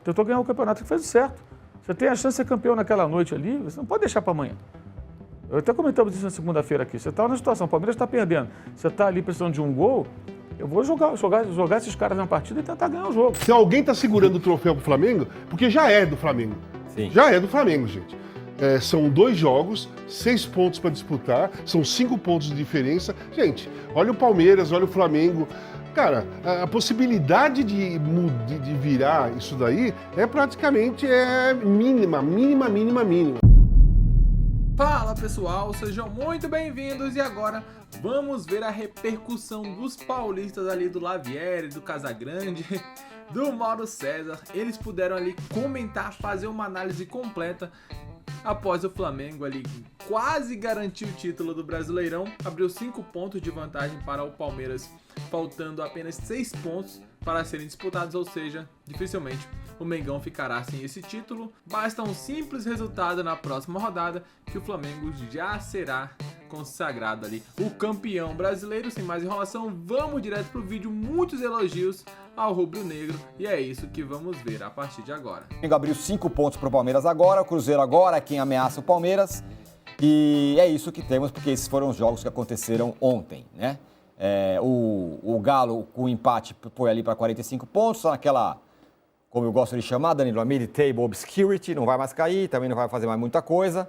tentou ganhar o campeonato, que fez o certo. Você tem a chance de ser campeão naquela noite ali, você não pode deixar para amanhã. Eu até comentamos isso na segunda-feira aqui. Você está na situação, o Palmeiras está perdendo, você está ali precisando de um gol, eu vou jogar esses caras na partida e tentar ganhar o jogo. Se alguém está segurando o troféu pro Flamengo, porque já é do Flamengo. Sim. Já é do Flamengo, gente. São 2 jogos, 6 pontos para disputar, são 5 pontos de diferença. Gente, olha o Palmeiras, olha o Flamengo. Cara, a possibilidade de virar isso daí é praticamente mínima. Fala pessoal, sejam muito bem-vindos e agora vamos ver a repercussão dos paulistas ali do Lavieri, do Casagrande, do Mauro César. Eles puderam ali comentar, fazer uma análise completa após o Flamengo ali quase garantir o título do Brasileirão, abriu 5 pontos de vantagem para o Palmeiras, faltando apenas 6 pontos para serem disputados, ou seja, dificilmente o Mengão ficará sem esse título. Basta um simples resultado na próxima rodada que o Flamengo já será consagrado ali o campeão brasileiro. Sem mais enrolação, vamos direto pro vídeo. Muitos elogios ao rubro-negro e é isso que vamos ver a partir de agora. O Flamengo abriu 5 pontos pro Palmeiras agora, o Cruzeiro agora é quem ameaça o Palmeiras. E é isso que temos, porque esses foram os jogos que aconteceram ontem, né? O Galo, com o empate, foi ali para 45 pontos, só naquela, como eu gosto de chamar, Danilo, a mid-table obscurity, não vai mais cair, também não vai fazer mais muita coisa.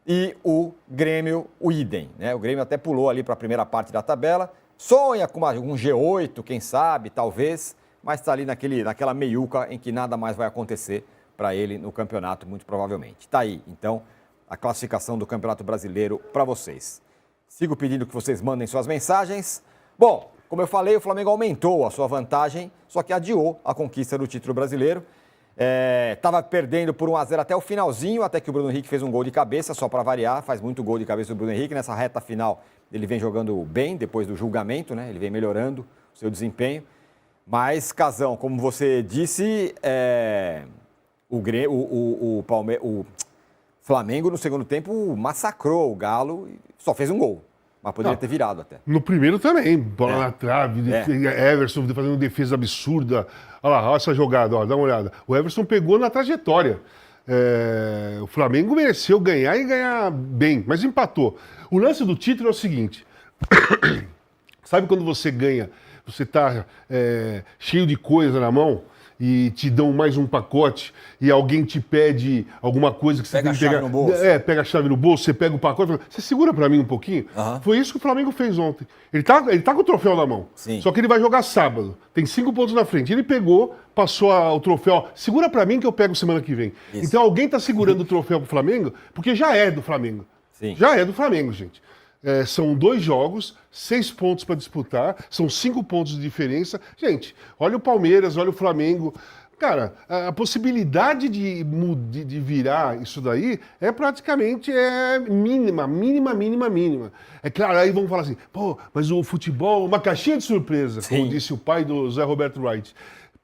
E o Grêmio, o idem, né? O Grêmio até pulou ali para a primeira parte da tabela, sonha com um G8, quem sabe, talvez, mas está ali naquela meiuca em que nada mais vai acontecer para ele no campeonato, muito provavelmente. Está aí, então, a classificação do Campeonato Brasileiro para vocês. Sigo pedindo que vocês mandem suas mensagens. Bom, como eu falei, o Flamengo aumentou a sua vantagem, só que adiou a conquista do título brasileiro. Estava perdendo por 1-0 até o finalzinho, até que o Bruno Henrique fez um gol de cabeça, só para variar, faz muito gol de cabeça o Bruno Henrique. Nessa reta final ele vem jogando bem, depois do julgamento, né? Ele vem melhorando o seu desempenho. Mas, Casão, como você disse, o Flamengo no segundo tempo massacrou o Galo e só fez um gol. Mas poderia ter virado até. No primeiro também, bola na trave, Everson fazendo uma defesa absurda. Olha lá, olha essa jogada, ó, dá uma olhada. O Everson pegou na trajetória. O Flamengo mereceu ganhar e ganhar bem, mas empatou. O lance do título é o seguinte, sabe quando você ganha, você tá cheio de coisa na mão e te dão mais um pacote e alguém te pede alguma coisa que você tem que pegar. Pega a chave no bolso. Pega a chave no bolso, você pega o pacote e fala, você segura pra mim um pouquinho? Uhum. Foi isso que o Flamengo fez ontem. Ele tá com o troféu na mão. Sim. Só que ele vai jogar sábado. Tem 5 pontos na frente. Ele pegou, passou o troféu. Segura pra mim que eu pego semana que vem. Isso. Então alguém tá segurando o troféu pro Flamengo, porque já é do Flamengo. Sim. Já é do Flamengo, gente. São 2 jogos, 6 pontos para disputar, são 5 pontos de diferença. Gente, olha o Palmeiras, olha o Flamengo. Cara, a possibilidade de virar isso daí é praticamente mínima. É claro, aí vão falar assim, pô, mas o futebol, uma caixinha de surpresa, Sim. Como disse o pai do Zé Roberto Wright.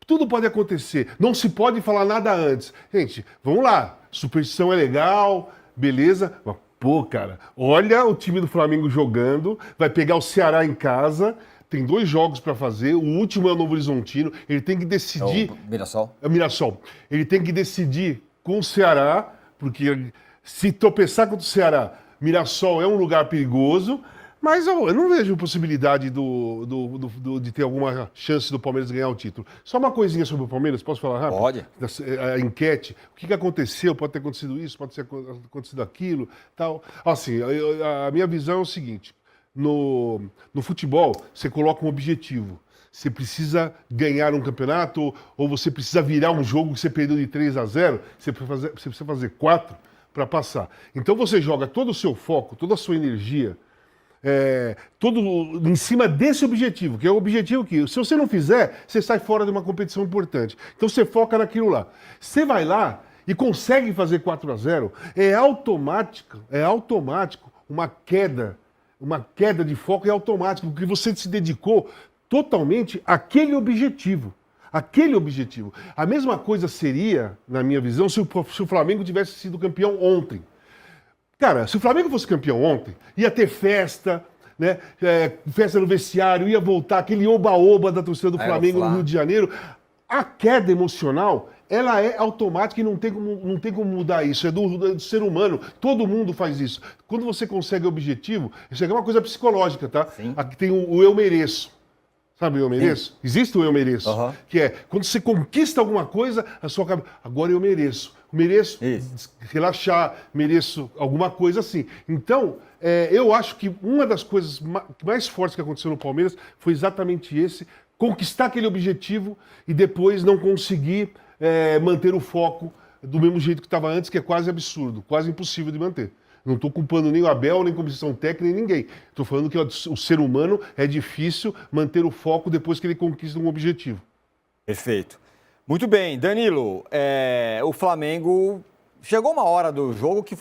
Tudo pode acontecer, não se pode falar nada antes. Gente, vamos lá, superstição é legal, beleza, mas pô, cara, olha o time do Flamengo jogando, vai pegar o Ceará em casa, tem 2 jogos para fazer, o último é o Novo Horizontino, ele tem que decidir... É o Mirassol. É o Mirassol. Ele tem que decidir com o Ceará, porque se tropeçar contra o Ceará, Mirassol é um lugar perigoso, mas eu não vejo possibilidade de ter alguma chance do Palmeiras ganhar o título. Só uma coisinha sobre o Palmeiras, posso falar rápido? Pode. A enquete, o que aconteceu, pode ter acontecido isso, pode ter acontecido aquilo, tal. Assim, a minha visão é o seguinte, no futebol, você coloca um objetivo. Você precisa ganhar um campeonato ou você precisa virar um jogo que você perdeu de 3-0, você precisa fazer 4 para passar. Então você joga todo o seu foco, toda a sua energia, todo em cima desse objetivo, que é o objetivo que, se você não fizer, você sai fora de uma competição importante. Então você foca naquilo lá. Você vai lá e consegue fazer 4-0, é automático uma queda de foco, é automático, porque você se dedicou totalmente àquele objetivo. A mesma coisa seria, na minha visão, se o Flamengo tivesse sido campeão ontem. Cara, se o Flamengo fosse campeão ontem, ia ter festa, né? Festa no vestiário, ia voltar aquele oba-oba da torcida do Flamengo no Rio de Janeiro. A queda emocional ela é automática e não tem como mudar isso. É do ser humano. Todo mundo faz isso. Quando você consegue o objetivo, isso aqui é uma coisa psicológica, tá? Sim. Aqui tem o eu mereço. Sabe o eu mereço? Sim. Existe o eu mereço. Uhum. Que é, quando você conquista alguma coisa, a sua cabeça, agora eu mereço. Mereço relaxar, mereço alguma coisa assim. Então, eu acho que uma das coisas mais fortes que aconteceu no Palmeiras foi exatamente esse, conquistar aquele objetivo e depois não conseguir manter o foco do mesmo jeito que estava antes, que é quase absurdo, quase impossível de manter. Não estou culpando nem o Abel, nem a comissão técnica, nem ninguém. Estou falando que o ser humano é difícil manter o foco depois que ele conquista um objetivo. Perfeito. Muito bem, Danilo, o Flamengo... Chegou uma hora do jogo que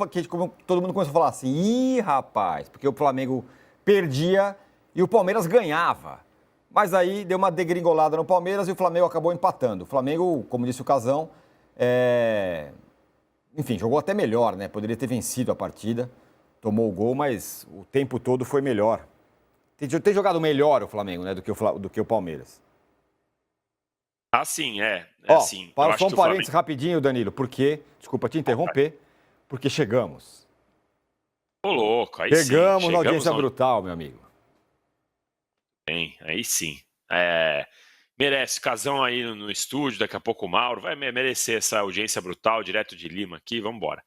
todo mundo começou a falar assim, ih, rapaz, porque o Flamengo perdia e o Palmeiras ganhava. Mas aí deu uma degringolada no Palmeiras e o Flamengo acabou empatando. O Flamengo, como disse o Casão, enfim, jogou até melhor, né? Poderia ter vencido a partida, tomou o gol, mas o tempo todo foi melhor. Tem jogado melhor o Flamengo, né, do que o Palmeiras. Ah, sim, assim. Para só um parênteses rapidinho, Danilo, porque, desculpa te interromper, porque chegamos. Ô, louco, aí chegamos sim. Na audiência brutal, meu amigo. Bem, aí sim. Merece, Casão aí no estúdio, daqui a pouco o Mauro, vai merecer essa audiência brutal, direto de Lima aqui, vamos embora.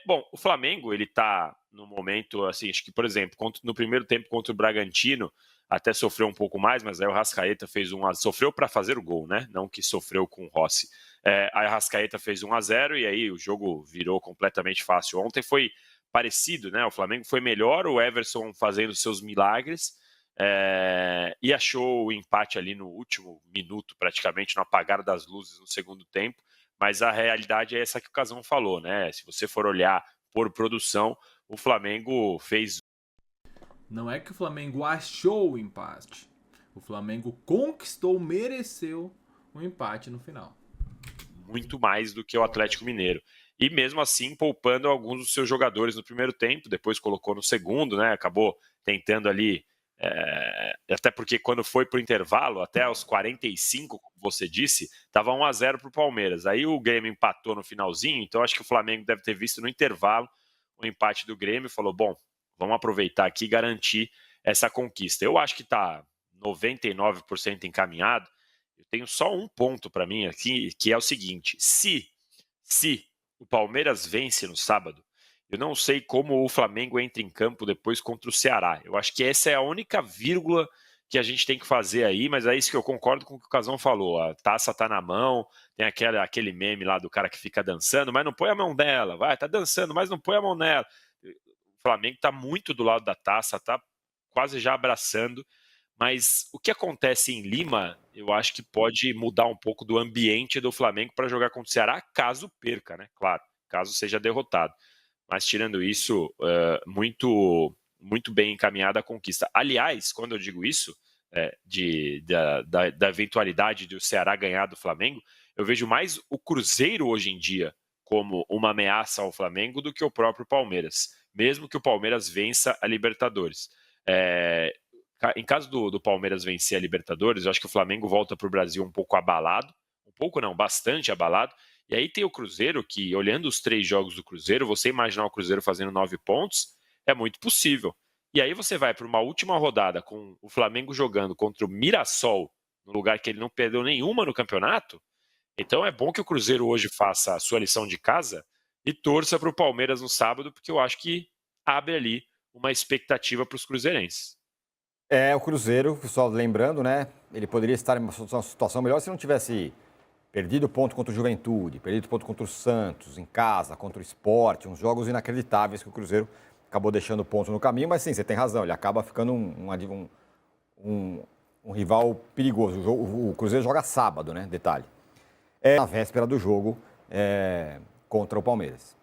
Bom, o Flamengo, ele tá no momento, assim, acho que, por exemplo, no primeiro tempo contra o Bragantino, até sofreu um pouco mais, mas aí o Arrascaeta fez sofreu para fazer o gol, né? Não que sofreu com o Rossi. Aí o Arrascaeta fez 1-0 e aí o jogo virou completamente fácil. Ontem foi parecido, né? O Flamengo foi melhor, o Everson fazendo seus milagres, e achou o empate ali no último minuto, praticamente, no apagar das luzes no segundo tempo, mas a realidade é essa que o Casão falou, né? Se você for olhar por produção, o Flamengo fez... Não é que o Flamengo achou o empate, o Flamengo conquistou, mereceu o empate no final. Muito mais do que o Atlético Mineiro. E mesmo assim, poupando alguns dos seus jogadores no primeiro tempo, depois colocou no segundo, né? Acabou tentando ali... até porque quando foi para o intervalo, até aos 45, como você disse, estava 1-0 para o Palmeiras. Aí o Grêmio empatou no finalzinho, então acho que o Flamengo deve ter visto no intervalo o empate do Grêmio e falou, bom, vamos aproveitar aqui e garantir essa conquista. Eu acho que está 99% encaminhado. Eu tenho só um ponto para mim aqui, que é o seguinte, se o Palmeiras vence no sábado, eu não sei como o Flamengo entra em campo depois contra o Ceará. Eu acho que essa é a única vírgula que a gente tem que fazer aí, mas é isso que eu concordo com o que o Casão falou. A taça tá na mão, tem aquele meme lá do cara que fica dançando, mas não põe a mão nela. Vai, tá dançando, mas não põe a mão nela. O Flamengo tá muito do lado da taça, tá quase já abraçando. Mas o que acontece em Lima, eu acho que pode mudar um pouco do ambiente do Flamengo para jogar contra o Ceará, caso perca, né? Claro, caso seja derrotado. Mas tirando isso, muito bem encaminhada a conquista. Aliás, quando eu digo isso, da eventualidade do Ceará ganhar do Flamengo, eu vejo mais o Cruzeiro hoje em dia como uma ameaça ao Flamengo do que o próprio Palmeiras, mesmo que o Palmeiras vença a Libertadores. Em caso do Palmeiras vencer a Libertadores, eu acho que o Flamengo volta para o Brasil um pouco abalado, um pouco não, bastante abalado. E aí tem o Cruzeiro que, olhando os 3 jogos do Cruzeiro, você imaginar o Cruzeiro fazendo 9 pontos, é muito possível. E aí você vai para uma última rodada com o Flamengo jogando contra o Mirassol, no lugar que ele não perdeu nenhuma no campeonato. Então é bom que o Cruzeiro hoje faça a sua lição de casa e torça para o Palmeiras no sábado, porque eu acho que abre ali uma expectativa para os cruzeirenses. O Cruzeiro, só lembrando, né? Ele poderia estar em uma situação melhor se não tivesse... perdido ponto contra o Juventude, perdido ponto contra o Santos, em casa, contra o Sport, uns jogos inacreditáveis que o Cruzeiro acabou deixando ponto no caminho, mas sim, você tem razão, ele acaba ficando um rival perigoso. O Cruzeiro joga sábado, né? Detalhe. Na véspera do jogo contra o Palmeiras.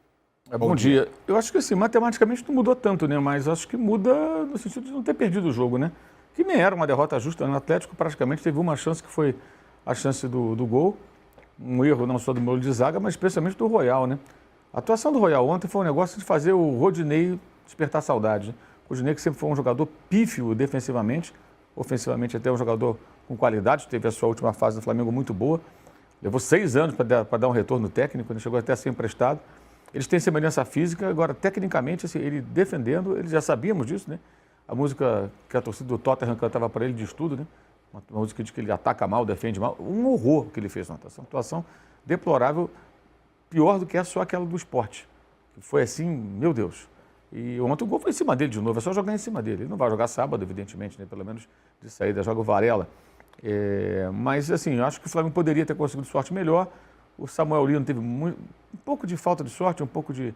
Bom dia. Eu acho que assim, matematicamente não mudou tanto, né? Mas acho que muda no sentido de não ter perdido o jogo, né? Que nem era uma derrota justa, né? O Atlético praticamente teve uma chance que foi a chance do gol. Um erro não só do meu de zaga, mas especialmente do Royal, né? A atuação do Royal ontem foi um negócio de fazer o Rodinei despertar saudade, né? O Rodinei que sempre foi um jogador pífio defensivamente, ofensivamente até um jogador com qualidade, teve a sua última fase do Flamengo muito boa. Levou 6 anos para dar um retorno técnico, ele chegou até a ser emprestado. Eles têm semelhança física, agora, tecnicamente, assim, ele defendendo, eles já sabíamos disso, né? A música que a torcida do Tottenham cantava para ele diz tudo, né? Uma música de que ele ataca mal, defende mal. Um horror que ele fez na atuação. Atuação deplorável, pior do que só aquela do esporte. Foi assim, meu Deus. E ontem o gol foi em cima dele de novo, é só jogar em cima dele. Ele não vai jogar sábado, evidentemente, né? Pelo menos de saída, joga o Varela. Mas, assim, eu acho que o Flamengo poderia ter conseguido sorte melhor. O Samuel Lino teve um pouco de falta de sorte, um pouco de...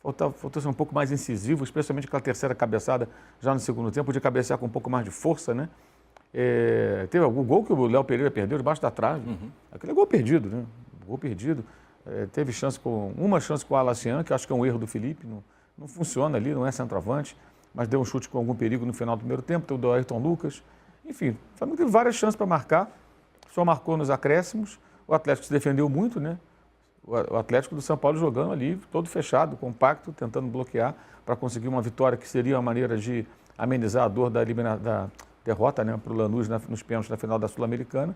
Faltou ser um pouco mais incisivo, especialmente aquela terceira cabeçada já no segundo tempo, podia cabecear com um pouco mais de força, né? Teve algum gol que o Léo Pereira perdeu debaixo da trave. Aquele é gol perdido, né? Gol perdido. Teve uma chance com o Alassian, que acho que é um erro do Felipe, não funciona ali, não é centroavante, mas deu um chute com algum perigo no final do primeiro tempo, teve o do Ayrton Lucas. Enfim, o Flamengo teve várias chances para marcar, só marcou nos acréscimos. O Atlético se defendeu muito, né? O Atlético do São Paulo jogando ali, todo fechado, compacto, tentando bloquear para conseguir uma vitória que seria uma maneira de amenizar a dor da derrota, né, para o Lanús nos pênaltis na final da Sul-Americana.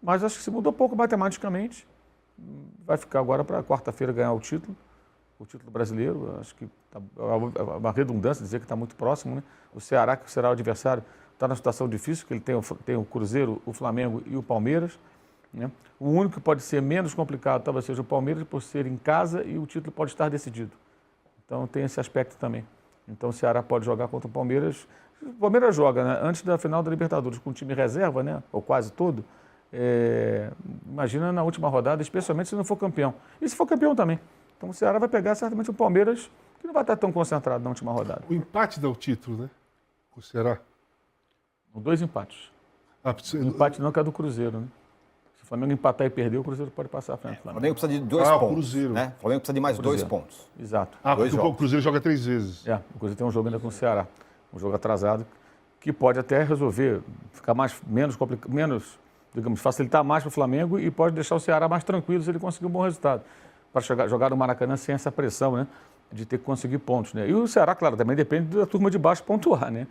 Mas acho que se mudou pouco matematicamente. Vai ficar agora para quarta-feira ganhar o título brasileiro. Acho que é uma redundância dizer que está muito próximo, né? O Ceará, que será o adversário, está na situação difícil, que ele tem o Cruzeiro, o Flamengo e o Palmeiras. Né? O único que pode ser menos complicado talvez seja o Palmeiras, por ser em casa e o título pode estar decidido. Então tem esse aspecto também. Então o Ceará pode jogar contra o Palmeiras. O Palmeiras joga, né, antes da final da Libertadores com o time reserva, né, ou quase todo. Imagina na última rodada, especialmente se não for campeão. E se for campeão também. Então o Ceará vai pegar certamente o Palmeiras, que não vai estar tão concentrado na última rodada. O empate dá o título, né? O Ceará. 2 empates. O empate não, que é do Cruzeiro, né? Se o Flamengo empatar e perder, o Cruzeiro pode passar à frente. O Flamengo precisa de 2 pontos. O Cruzeiro. Né? O Flamengo precisa de mais 2 pontos. Exato. Porque o Cruzeiro joga 3 vezes. O Cruzeiro tem um jogo ainda com o Ceará. Um jogo atrasado, que pode até resolver, ficar menos, digamos, facilitar mais para o Flamengo e pode deixar o Ceará mais tranquilo se ele conseguir um bom resultado. Para jogar no Maracanã sem essa pressão, né? De ter que conseguir pontos, né? E o Ceará, claro, também depende da turma de baixo pontuar, né?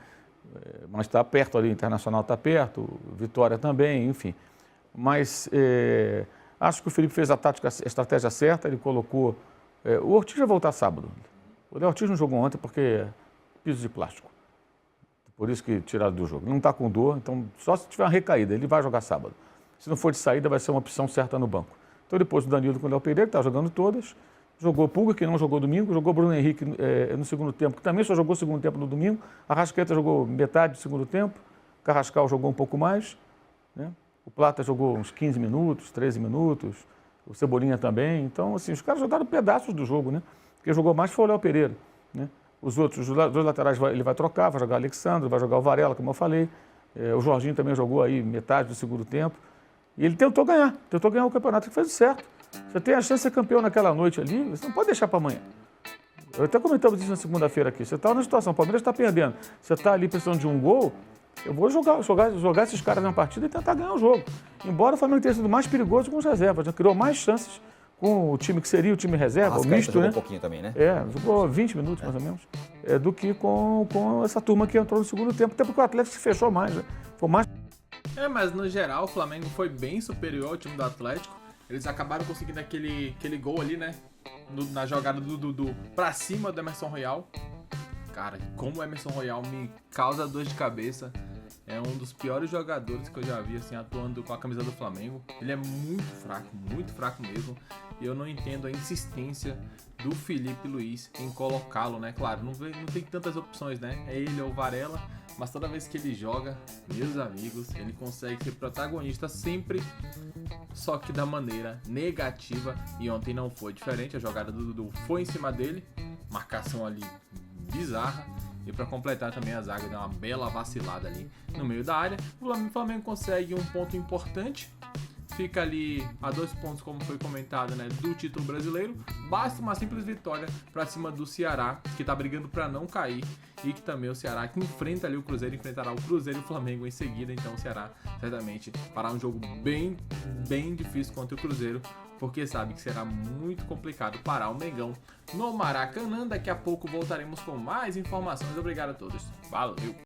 Mas está perto ali, o Internacional está perto, Vitória também, enfim. Mas acho que o Felipe fez a estratégia certa, ele colocou... o Ortiz vai voltar sábado. O Léo Ortiz não jogou ontem porque é piso de plástico. Por isso que tiraram do jogo. Ele não está com dor, então só se tiver uma recaída, ele vai jogar sábado. Se não for de saída, vai ser uma opção certa no banco. Então depois o Danilo com o Léo Pereira, que está jogando todas. Jogou Pulga, que não jogou domingo. Jogou Bruno Henrique no segundo tempo, que também só jogou segundo tempo no domingo. Arrascaeta jogou metade do segundo tempo. Carrascal jogou um pouco mais. Né? O Plata jogou uns 15 minutos, 13 minutos. O Cebolinha também. Então, assim, os caras jogaram pedaços do jogo, né? Quem jogou mais foi o Léo Pereira, né? Os outros, os 2 laterais ele vai trocar, vai jogar o Alexandre, vai jogar o Varela, como eu falei. O Jorginho também jogou aí metade do segundo tempo. E ele tentou ganhar o campeonato, que fez certo. Você tem a chance de ser campeão naquela noite ali, você não pode deixar para amanhã. Eu até comentava isso na segunda-feira aqui. Você está na situação, o Palmeiras está perdendo. Você está ali precisando de um gol, eu vou jogar esses caras na partida e tentar ganhar o jogo. Embora o Flamengo tenha sido mais perigoso com os reservas, já criou mais chances com o time que seria o time reserva, o misto, jogou né? um pouquinho também, né? Jogou 20 minutos mais ou menos, do que com essa turma que entrou no segundo tempo, até porque o Atlético se fechou mais, né? Foi mais... Mas no geral o Flamengo foi bem superior ao time do Atlético. Eles acabaram conseguindo aquele gol ali, né? Na jogada do Dudu pra cima do Emerson Royal. Cara, como o Emerson Royal me causa dor de cabeça. É um dos piores jogadores que eu já vi, assim, atuando com a camisa do Flamengo. Ele é muito fraco mesmo. E eu não entendo a insistência do Felipe Luiz em colocá-lo, né? Claro, não tem tantas opções, né? É ele ou o Varela. Mas toda vez que ele joga, meus amigos, ele consegue ser protagonista sempre, só que da maneira negativa. E ontem não foi diferente, a jogada do Dudu foi em cima dele, marcação ali bizarra. E para completar também a zaga deu uma bela vacilada ali no meio da área. O Flamengo consegue um ponto importante. Fica ali a 2 pontos, como foi comentado, né, do título brasileiro. Basta uma simples vitória para cima do Ceará, que está brigando para não cair. E que também o Ceará, que enfrenta ali o Cruzeiro, enfrentará o Cruzeiro e o Flamengo em seguida. Então o Ceará certamente fará um jogo bem difícil contra o Cruzeiro, porque sabe que será muito complicado parar o Mengão no Maracanã. Daqui a pouco voltaremos com mais informações. Obrigado a todos. Valeu!